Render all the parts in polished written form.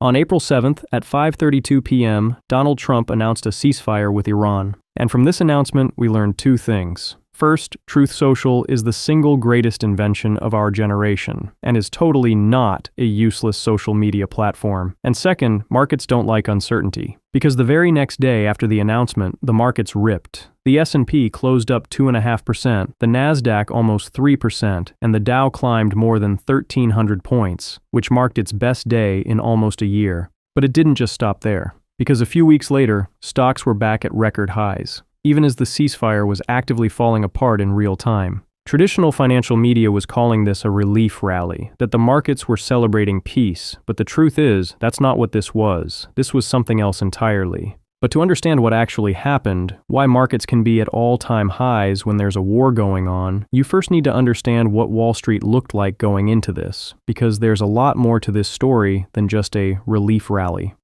On April 7th at 5:32 p.m., Donald Trump announced a ceasefire with Iran. And from this announcement, we learned two things. First, Truth Social is the single greatest invention of our generation and is totally not a useless social media platform. And second, markets don't like uncertainty. Because the very next day after the announcement, the markets ripped. The S&P closed up 2.5%, the Nasdaq almost 3%, and the Dow climbed more than 1,300 points, which marked its best day in almost a year. But it didn't just stop there. Because a few weeks later, stocks were back at record highs, even as the ceasefire was actively falling apart in real time. Traditional financial media was calling this a relief rally, that the markets were celebrating peace, but the truth is, that's not what this was. This was something else entirely. But to understand what actually happened, why markets can be at all-time highs when there's a war going on, you first need to understand what Wall Street looked like going into this, because there's a lot more to this story than just a relief rally.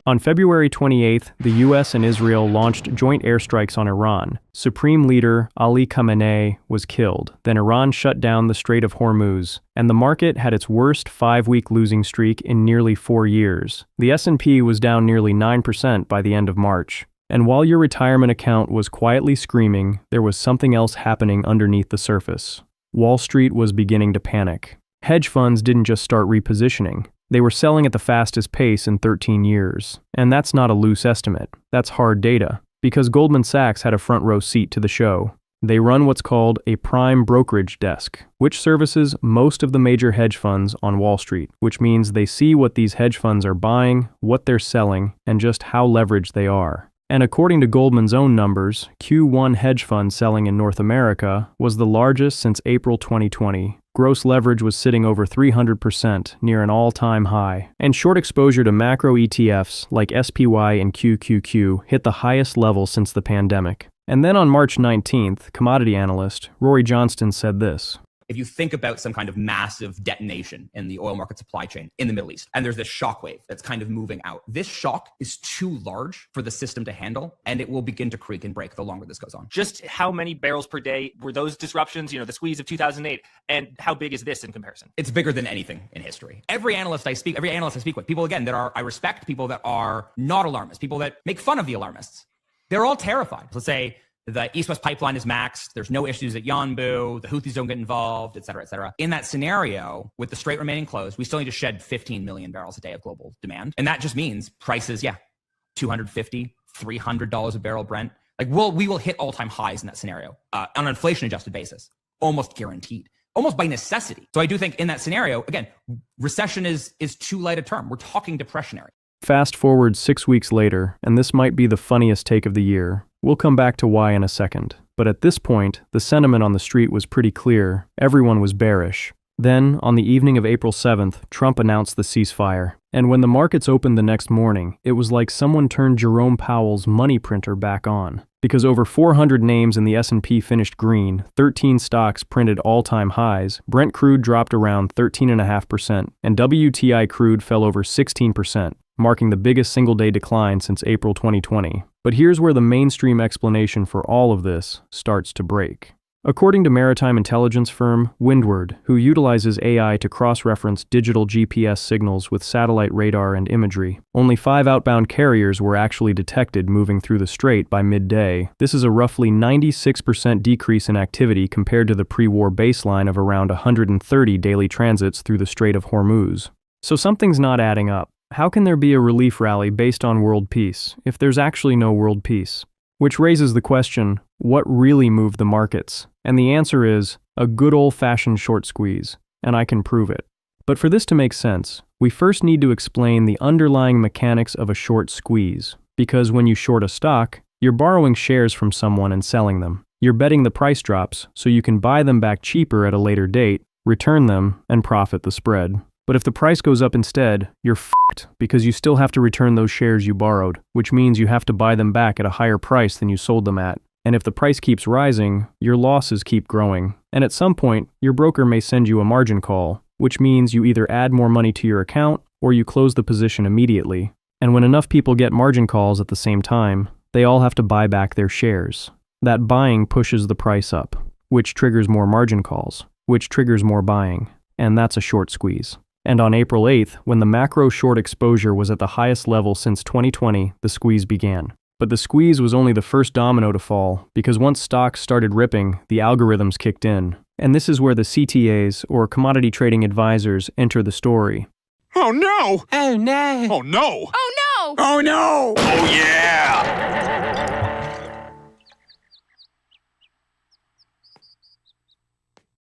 On February 28th, the US and Israel launched joint airstrikes on Iran. Supreme Leader Ali Khamenei was killed. Then Iran shut down the Strait of Hormuz, and the market had its worst 5-week losing streak in nearly 4 years. The S&P was down nearly 9% by the end of March. And while your retirement account was quietly screaming, there was something else happening underneath the surface. Wall Street was beginning to panic. Hedge funds didn't just start repositioning. They were selling at the fastest pace in 13 years. And that's not a loose estimate. That's hard data. Because Goldman Sachs had a front row seat to the show. They run what's called a prime brokerage desk, which services most of the major hedge funds on Wall Street, which means they see what these hedge funds are buying, what they're selling, and just how leveraged they are. And according to Goldman's own numbers, Q1 hedge fund selling in North America was the largest since April 2020. Gross leverage was sitting over 300%, near an all-time high. And short exposure to macro ETFs like SPY and QQQ hit the highest level since the pandemic. And then on March 19th, commodity analyst Rory Johnston said this. If you think about some kind of massive detonation in the oil market supply chain in the Middle East, and there's this shockwave that's kind of moving out, this shock is too large for the system to handle, and it will begin to creak and break the longer this goes on. Just how many barrels per day were those disruptions, the squeeze of 2008, and how big is this in comparison? It's bigger than anything in history. Every analyst I speak with, people again that I respect, people that are not alarmists, people that make fun of the alarmists, they're all terrified. Let's say the East-West pipeline is maxed. There's no issues at Yanbu. The Houthis don't get involved, et cetera, et cetera. In that scenario, with the strait remaining closed, we still need to shed 15 million barrels a day of global demand. And that just means prices, $250, $300 a barrel Brent. We will hit all-time highs in that scenario on an inflation-adjusted basis, almost guaranteed, almost by necessity. So I do think in that scenario, again, recession is too light a term. We're talking depressionary. Fast forward 6 weeks later, and this might be the funniest take of the year. We'll come back to why in a second. But at this point, the sentiment on the street was pretty clear. Everyone was bearish. Then, on the evening of April 7th, Trump announced the ceasefire. And when the markets opened the next morning, it was like someone turned Jerome Powell's money printer back on. Because over 400 names in the S&P finished green, 13 stocks printed all-time highs, Brent crude dropped around 13.5%, and WTI crude fell over 16%. Marking the biggest single-day decline since April 2020. But here's where the mainstream explanation for all of this starts to break. According to maritime intelligence firm Windward, who utilizes AI to cross-reference digital GPS signals with satellite radar and imagery, only 5 outbound carriers were actually detected moving through the strait by midday. This is a roughly 96% decrease in activity compared to the pre-war baseline of around 130 daily transits through the Strait of Hormuz. So something's not adding up. How can there be a relief rally based on world peace if there's actually no world peace? Which raises the question, what really moved the markets? And the answer is, a good old-fashioned short squeeze, and I can prove it. But for this to make sense, we first need to explain the underlying mechanics of a short squeeze. Because when you short a stock, you're borrowing shares from someone and selling them. You're betting the price drops so you can buy them back cheaper at a later date, return them, and profit the spread. But if the price goes up instead, you're f***ed because you still have to return those shares you borrowed, which means you have to buy them back at a higher price than you sold them at. And if the price keeps rising, your losses keep growing. And at some point, your broker may send you a margin call, which means you either add more money to your account or you close the position immediately. And when enough people get margin calls at the same time, they all have to buy back their shares. That buying pushes the price up, which triggers more margin calls, which triggers more buying, and that's a short squeeze. And on April 8th, when the macro short exposure was at the highest level since 2020, the squeeze began. But the squeeze was only the first domino to fall, because once stocks started ripping, the algorithms kicked in. And this is where the CTAs, or commodity trading advisors, enter the story. Oh no! Oh no! Oh no! Oh no! Oh no! Oh yeah!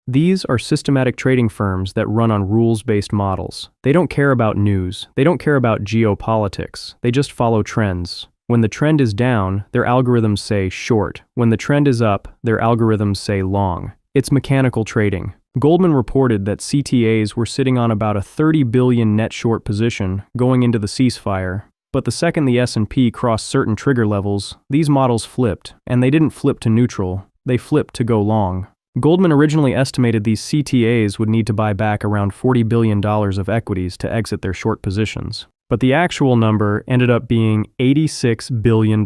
These are systematic trading firms that run on rules-based models. They don't care about news. They don't care about geopolitics. They just follow trends. When the trend is down, their algorithms say short. When the trend is up, their algorithms say long. It's mechanical trading. Goldman reported that CTAs were sitting on about a 30 billion net short position going into the ceasefire. But the second the S&P crossed certain trigger levels, these models flipped, and they didn't flip to neutral. They flipped to go long. Goldman originally estimated these CTAs would need to buy back around $40 billion of equities to exit their short positions. But the actual number ended up being $86 billion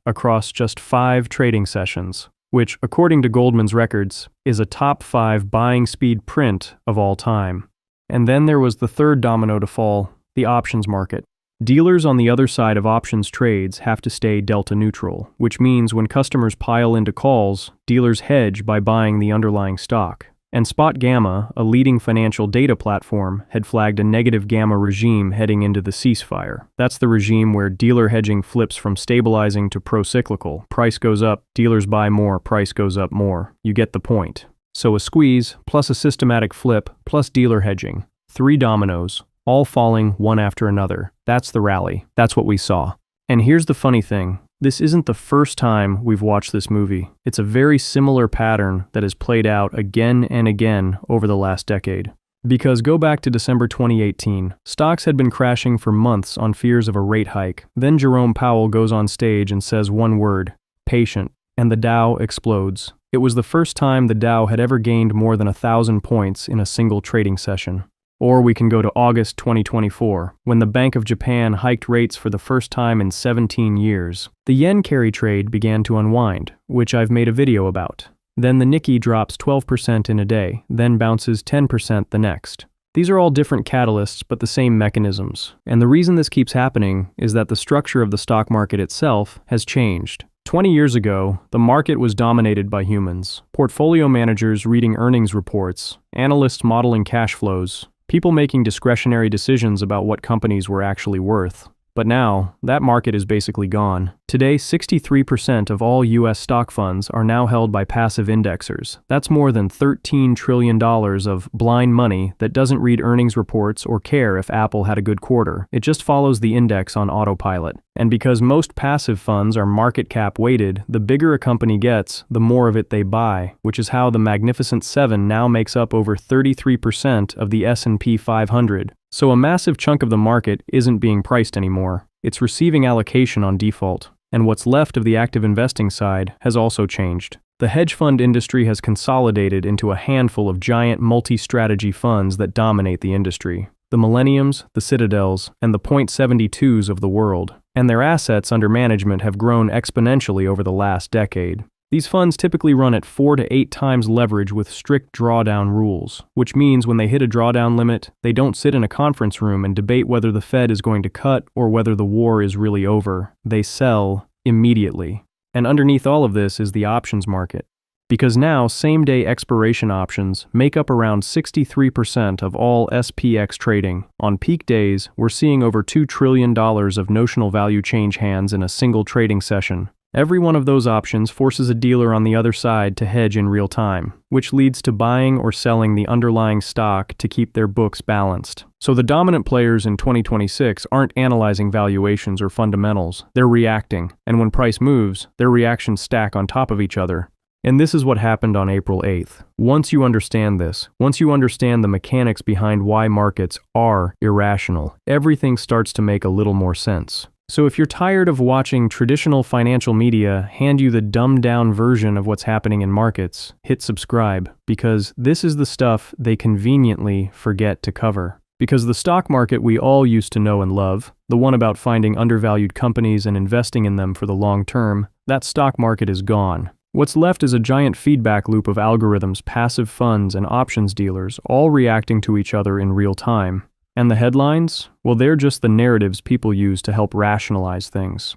across just 5 trading sessions, which, according to Goldman's records, is a top 5 buying speed print of all time. And then there was the third domino to fall, the options market. Dealers on the other side of options trades have to stay delta neutral, which means when customers pile into calls, dealers hedge by buying the underlying stock. And Spot Gamma, a leading financial data platform, had flagged a negative gamma regime heading into the ceasefire. That's the regime where dealer hedging flips from stabilizing to pro-cyclical. Price goes up, dealers buy more, price goes up more. You get the point. So a squeeze, plus a systematic flip, plus dealer hedging. 3 dominoes, all falling one after another. That's the rally. That's what we saw. And here's the funny thing. This isn't the first time we've watched this movie. It's a very similar pattern that has played out again and again over the last decade. Because go back to December 2018, stocks had been crashing for months on fears of a rate hike. Then Jerome Powell goes on stage and says one word, patient, and the Dow explodes. It was the first time the Dow had ever gained more than 1,000 points in a single trading session. Or we can go to August 2024, when the Bank of Japan hiked rates for the first time in 17 years. The yen carry trade began to unwind, which I've made a video about. Then the Nikkei drops 12% in a day, then bounces 10% the next. These are all different catalysts, but the same mechanisms. And the reason this keeps happening is that the structure of the stock market itself has changed. 20 years ago, the market was dominated by humans. Portfolio managers reading earnings reports, analysts modeling cash flows, people making discretionary decisions about what companies were actually worth. But now, that market is basically gone. Today, 63% of all U.S. stock funds are now held by passive indexers. That's more than $13 trillion of blind money that doesn't read earnings reports or care if Apple had a good quarter. It just follows the index on autopilot. And because most passive funds are market cap weighted, the bigger a company gets, the more of it they buy, which is how the Magnificent Seven now makes up over 33% of the S&P 500. So a massive chunk of the market isn't being priced anymore. It's receiving allocation on default. And what's left of the active investing side has also changed. The hedge fund industry has consolidated into a handful of giant multi-strategy funds that dominate the industry. The Millenniums, the Citadels, and the .72s of the world. And their assets under management have grown exponentially over the last decade. These funds typically run at 4 to 8 times leverage with strict drawdown rules, which means when they hit a drawdown limit, they don't sit in a conference room and debate whether the Fed is going to cut or whether the war is really over. They sell immediately. And underneath all of this is the options market. Because now, same-day expiration options make up around 63% of all SPX trading. On peak days, we're seeing over $2 trillion of notional value change hands in a single trading session. Every one of those options forces a dealer on the other side to hedge in real time, which leads to buying or selling the underlying stock to keep their books balanced. So the dominant players in 2026 aren't analyzing valuations or fundamentals, they're reacting, and when price moves, their reactions stack on top of each other. And this is what happened on April 8th. Once you understand this, once you understand the mechanics behind why markets are irrational, everything starts to make a little more sense. So if you're tired of watching traditional financial media hand you the dumbed-down version of what's happening in markets, hit subscribe, because this is the stuff they conveniently forget to cover. Because the stock market we all used to know and love, the one about finding undervalued companies and investing in them for the long term, that stock market is gone. What's left is a giant feedback loop of algorithms, passive funds, and options dealers all reacting to each other in real time. And the headlines? Well, they're just the narratives people use to help rationalize things.